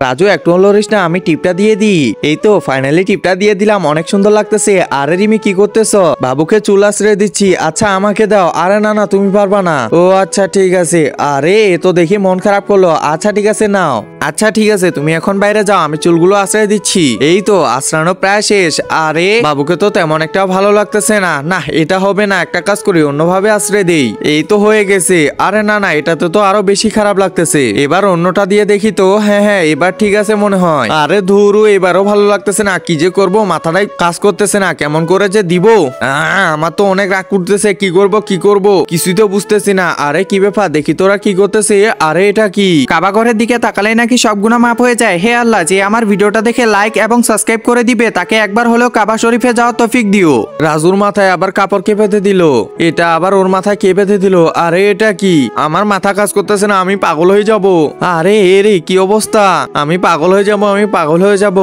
রাজু একটু লরিস না, আমি টিপটা দিয়ে দিই। এই তো ফাইনালি টিপটা দিয়ে দিলাম, অনেক সুন্দর লাগতেছে। আরে রিমি কি করতেছ? বাবুকে চুল আশ্রয় দিচ্ছি। আচ্ছা আমাকে দাও। আরে না না তুমি পারবা না। ও আচ্ছা ঠিক আছে। আরে এ তো দেখি মন খারাপ করলো। আচ্ছা ঠিক আছে নাও। আচ্ছা ঠিক আছে তুমি এখন বাইরে যাও, আমি চুলগুলো আশ্রয় দিচ্ছি। এই তো আশ্রানো প্রায় শেষ। আরে বাবুকে তো তেমন একটা ভালো লাগতেছে না। না এটা হবে না, একটা কাজ করি অন্যভাবে আশ্রয় দেই। এই তো হয়ে গেছে। আরে না না এটাতে তো আরো বেশি খারাপ লাগতেছে। এবার অন্যটা দিয়ে দেখি তো। হ্যাঁ হ্যাঁ এবার ঠিক আছে মনে হয়। আরে ধুরু এবারও ভালো লাগতেছে না, কি যে করব মাথাটাই কাজ করতেছে না, কেমন করে যে দিব। আমার তো অনেক রাগ করতেছে, কি করব কি করব কিছুই তো বুঝতেছি না। আরে কি ব্যাপার, দেখি তোরা কি করতেছে। আরে এটা কি? কাবা ঘরের দিকে তাকালেই নাকি সব গুনাহ মাফ হয়ে যায়। হে আল্লাহ, যে আমার ভিডিওটা দেখে লাইক এবং সাবস্ক্রাইব করে দিবে তাকে একবার হলেও কাবা শরীফে যাওয়ার তৌফিক দিও। রাজুর মাথায় আবার কাপড় কে বেঁধে দিল। এটা আবার ওর মাথায় কে বেঁধে দিল? আরে এটা কি? আমার মাথা কাজ করতেছে না, আমি পাগল হয়ে যাব। আরে এরে কি অবস্থা, আমি পাগল হয়ে যাব, আমি পাগল হয়ে যাব।